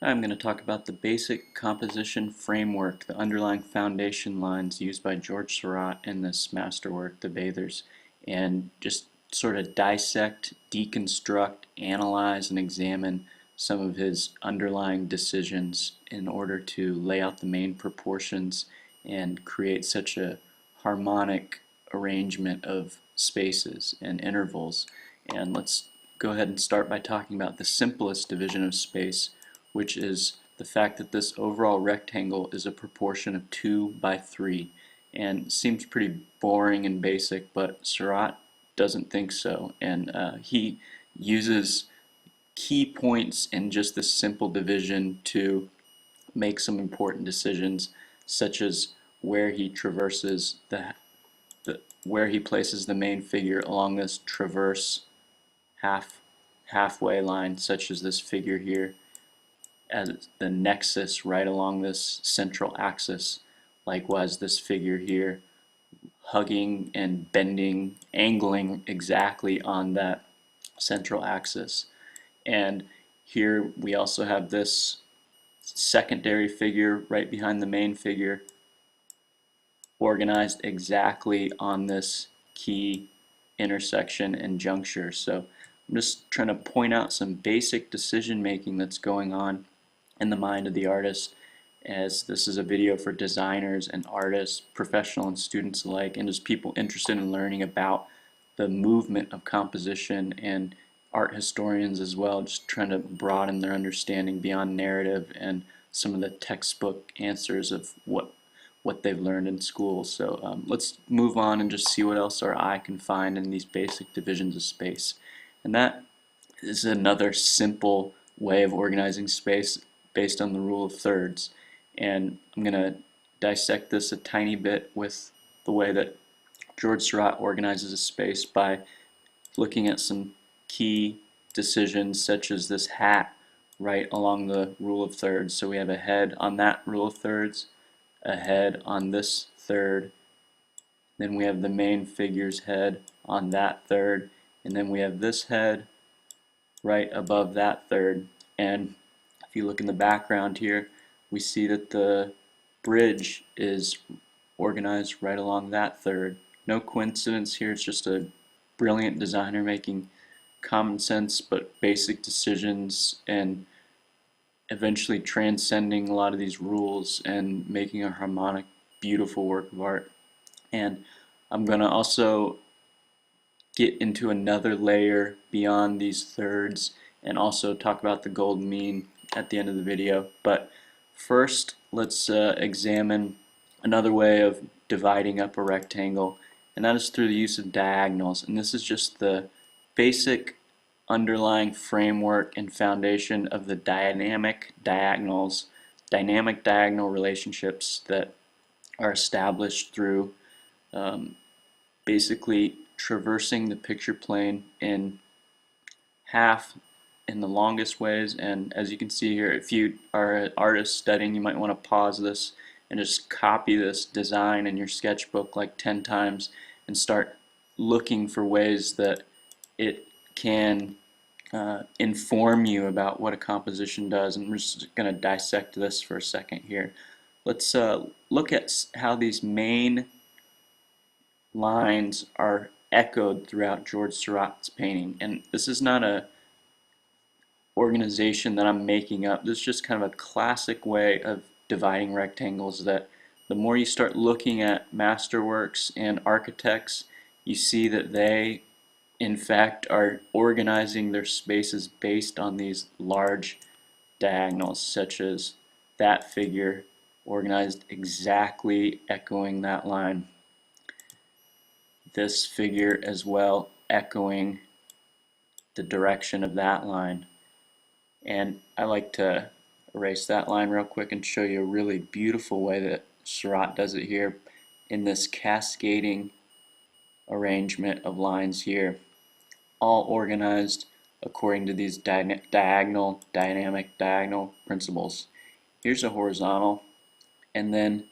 I'm going to talk about the basic composition framework, the underlying foundation lines used by Georges Seurat in this masterwork, The Bathers, and just sort of dissect, deconstruct, analyze, and examine some of his underlying decisions in order to lay out the main proportions and create such a harmonic arrangement of spaces and intervals. And let's go ahead and start by talking about the simplest division of space, which is the fact that this overall rectangle is a proportion of 2 by 3. And seems pretty boring and basic, but Seurat doesn't think so. And he uses key points in just this simple division to make some important decisions, such as where he traverses where he places the main figure along this traverse halfway line, such as this figure here, as the nexus right along this central axis. Likewise, this figure here hugging and bending, angling exactly on that central axis. And here we also have this secondary figure right behind the main figure, organized exactly on this key intersection and juncture. So I'm just trying to point out some basic decision making that's going on in the mind of the artist, as this is a video for designers and artists, professional and students alike, and just people interested in learning about the movement of composition, and art historians as well, just trying to broaden their understanding beyond narrative and some of the textbook answers of what they've learned in school. So let's move on and just see what else our eye can find in these basic divisions of space. And that is another simple way of organizing space based on the rule of thirds. And I'm going to dissect this a tiny bit with the way that Georges Seurat organizes a space by looking at some key decisions, such as this hat right along the rule of thirds. So we have a head on that rule of thirds, a head on this third, then we have the main figure's head on that third, and then we have this head right above that third. And if you look in the background here, we see that the bridge is organized right along that third. No coincidence here, it's just a brilliant designer making common sense but basic decisions and eventually transcending a lot of these rules and making a harmonic, beautiful work of art. And I'm going to also get into another layer beyond these thirds and also talk about the golden mean at the end of the video. But first, let's examine another way of dividing up a rectangle, and that is through the use of diagonals. And this is just the basic underlying framework and foundation of the dynamic diagonal relationships that are established through basically traversing the picture plane in half in the longest ways. And as you can see here, if you are an artist studying, you might want to pause this and just copy this design in your sketchbook like 10 times and start looking for ways that it can inform you about what a composition does. And we're just going to dissect this for a second here. Let's look at how these main lines are echoed throughout Georges Seurat's painting. And this is not a organization that I'm making up. This is just kind of a classic way of dividing rectangles, that the more you start looking at masterworks and architects, you see that they in fact are organizing their spaces based on these large diagonals, such as that figure organized exactly echoing that line. This figure as well echoing the direction of that line. And I like to erase that line real quick and show you a really beautiful way that Seurat does it here in this cascading arrangement of lines here, all organized according to these dynamic diagonal principles. Here's a horizontal, and then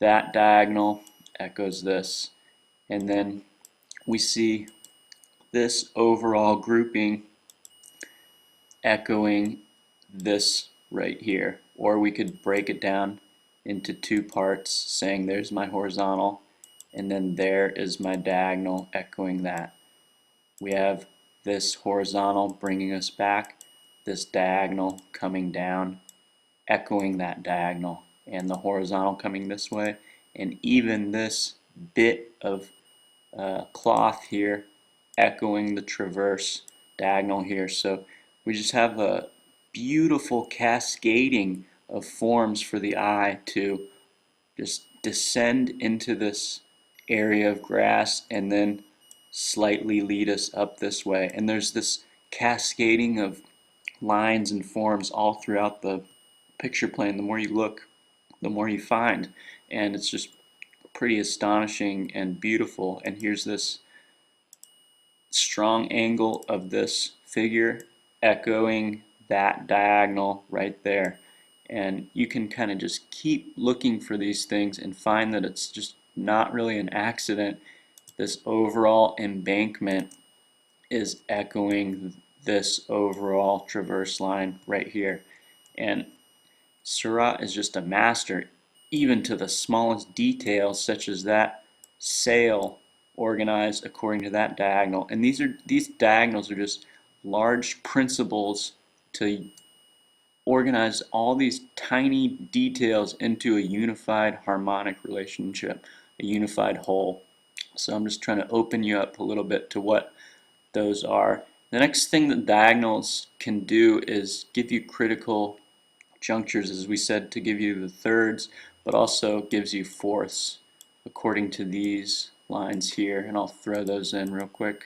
that diagonal echoes this, and then we see this overall grouping echoing this right here. Or we could break it down into two parts, saying there's my horizontal, and then there is my diagonal, echoing that. We have this horizontal bringing us back, this diagonal coming down, echoing that diagonal, and the horizontal coming this way, and even this bit of cloth here echoing the transverse diagonal here. So we just have a beautiful cascading of forms for the eye to just descend into this area of grass and then slightly lead us up this way. And there's this cascading of lines and forms all throughout the picture plane. The more you look, the more you find. And it's just pretty astonishing and beautiful. And here's this strong angle of this figure echoing that diagonal right there. And you can kind of just keep looking for these things and find that it's just not really an accident. This overall embankment is echoing this overall traverse line right here. And Seurat is just a master, even to the smallest details, such as that sail organized according to that diagonal. And these diagonals are just large principles to organize all these tiny details into a unified harmonic relationship, a unified whole. So I'm just trying to open you up a little bit to what those are. The next thing that diagonals can do is give you critical junctures, as we said, to give you the thirds, but also gives you fourths according to these lines here, and I'll throw those in real quick.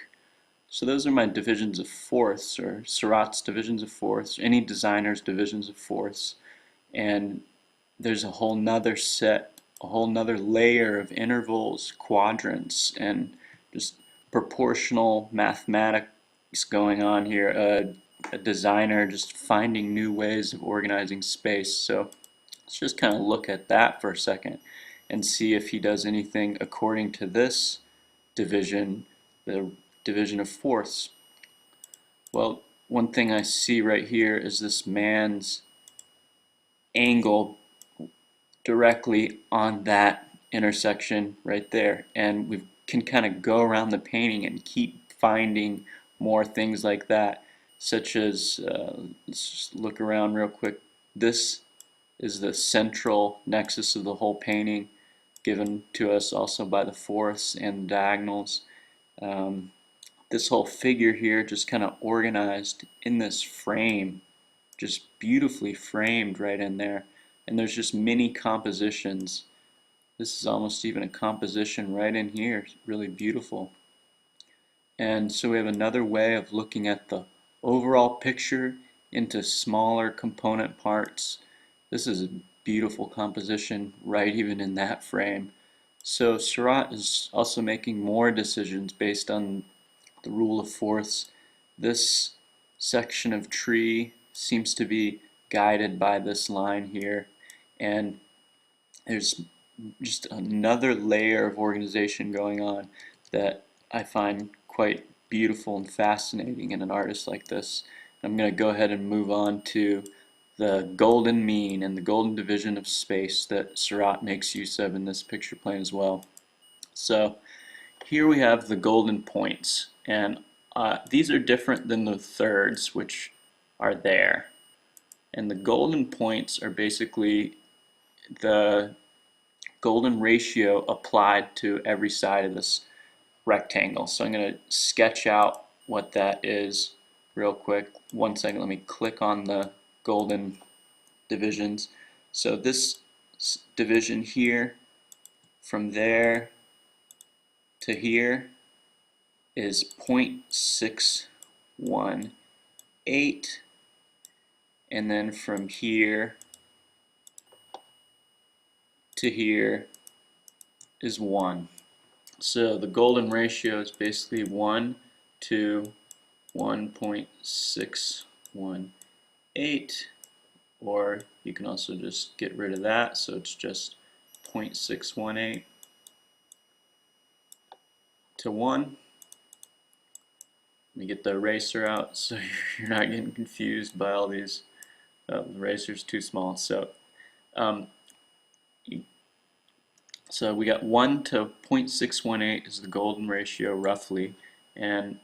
So those are my divisions of fourths, or Seurat's divisions of fourths, any designer's divisions of fourths, and there's a whole nother set, a whole nother layer of intervals, quadrants, and just proportional mathematics going on here. A designer just finding new ways of organizing space. So let's just kind of look at that for a second and see if he does anything according to this division, the division of fourths. Well, one thing I see right here is this man's angle directly on that intersection right there, and we can kind of go around the painting and keep finding more things like that, such as let's just look around real quick. This is the central nexus of the whole painting, given to us also by the fourths and diagonals. This whole figure here just kind of organized in this frame, just beautifully framed right in there. And there's just many compositions. This is almost even a composition right in here. It's really beautiful. And so we have another way of looking at the overall picture into smaller component parts. This is a beautiful composition right even in that frame. So Seurat is also making more decisions based on the rule of fourths. This section of tree seems to be guided by this line here, and there's just another layer of organization going on that I find quite beautiful and fascinating in an artist like this. I'm going to go ahead and move on to the golden mean and the golden division of space that Seurat makes use of in this picture plane as well. So here we have the golden points, and these are different than the thirds, which are there. And the golden points are basically the golden ratio applied to every side of this rectangle. So I'm going to sketch out what that is real quick. One second, let me click on the golden divisions. So this division here, from there to here, is 0.618, and then from here to here is 1. So the golden ratio is basically 1 to 1.618, or you can also just get rid of that, so it's just 0.618 to 1. Let me get the eraser out so you're not getting confused by all these Oh, the eraser's too small. Um, so we got 1 to 0.618 is the golden ratio roughly, and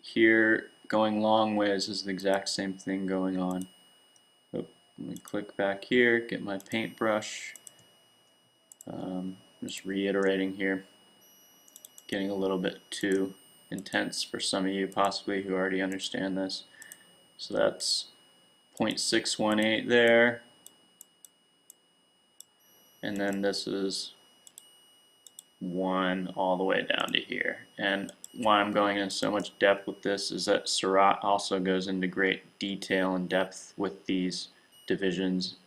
here going long ways is the exact same thing going on. Oh, let me click back here, get my paintbrush. Just reiterating here, getting a little bit too intense for some of you possibly who already understand this. So that's 0.618 there, and then this is 1 all the way down to here. And why I'm going into so much depth with this is that Seurat also goes into great detail and depth with these divisions,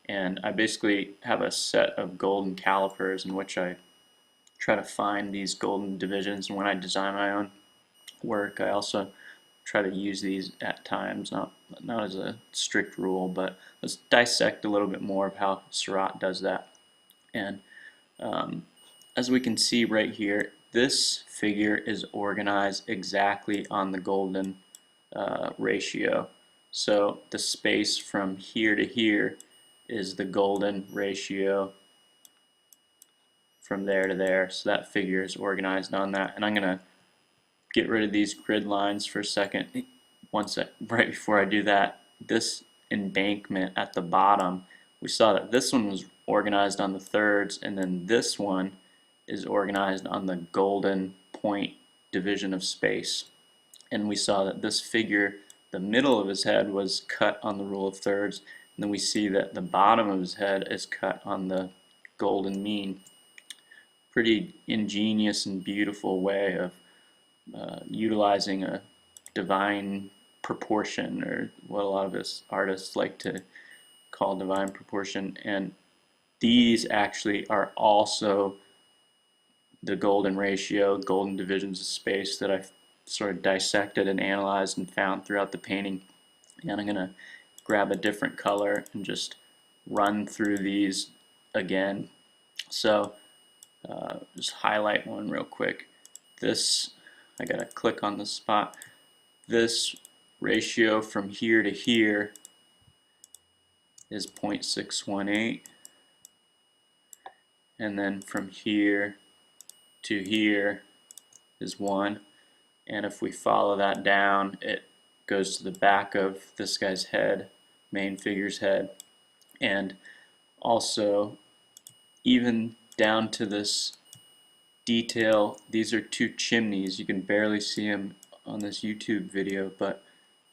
and I basically have a set of golden calipers in which I try to find these golden divisions, and when I design my own work I also try to use these at times, not as a strict rule, but let's dissect a little bit more of how Seurat does that. And as we can see right here, this figure is organized exactly on the golden ratio. So the space from here to here is the golden ratio from there to there. So that figure is organized on that. And I'm going to get rid of these grid lines for a second. Right before I do that, this embankment at the bottom, we saw that this one was organized on the thirds, and then this one is organized on the golden point division of space. And we saw that this figure, the middle of his head was cut on the rule of thirds, and then we see that the bottom of his head is cut on the golden mean. Pretty ingenious and beautiful way of utilizing a divine proportion, or what a lot of us artists like to call divine proportion. And these actually are also the golden ratio, golden divisions of space that I've sort of dissected and analyzed and found throughout the painting. And I'm going to grab a different color and just run through these again. So just highlight one real quick. This, I gotta click on the spot. This ratio from here to here is 0.618, and then from here to here is 1, and if we follow that down it goes to the back of this guy's head, main figure's head, and also even down to this detail. These are 2 chimneys. You can barely see them on this YouTube video, but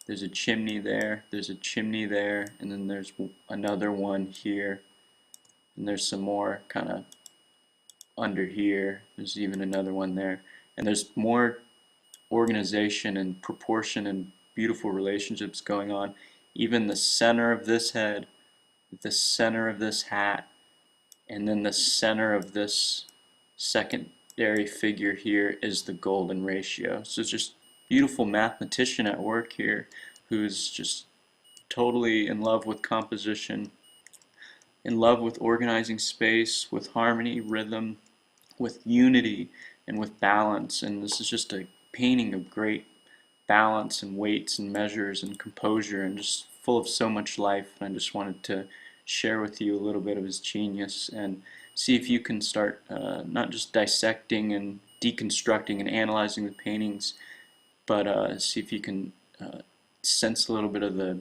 there's a chimney there, there's a chimney there, and then there's another one here, and there's some more kind of under here. There's even another one there, and there's more organization and proportion and beautiful relationships going on. Even the center of this head, the center of this hat, and then the center of this secondary figure here is the golden ratio. So it's just beautiful mathematician at work here who's just totally in love with composition, in love with organizing space, with harmony, rhythm, with unity, and with balance. And this is just a painting of great balance and weights and measures and composure, and just full of so much life. And I just wanted to share with you a little bit of his genius and see if you can start not just dissecting and deconstructing and analyzing the paintings, but see if you can sense a little bit of the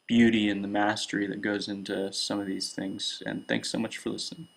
beauty and the mastery that goes into some of these things. And thanks so much for listening.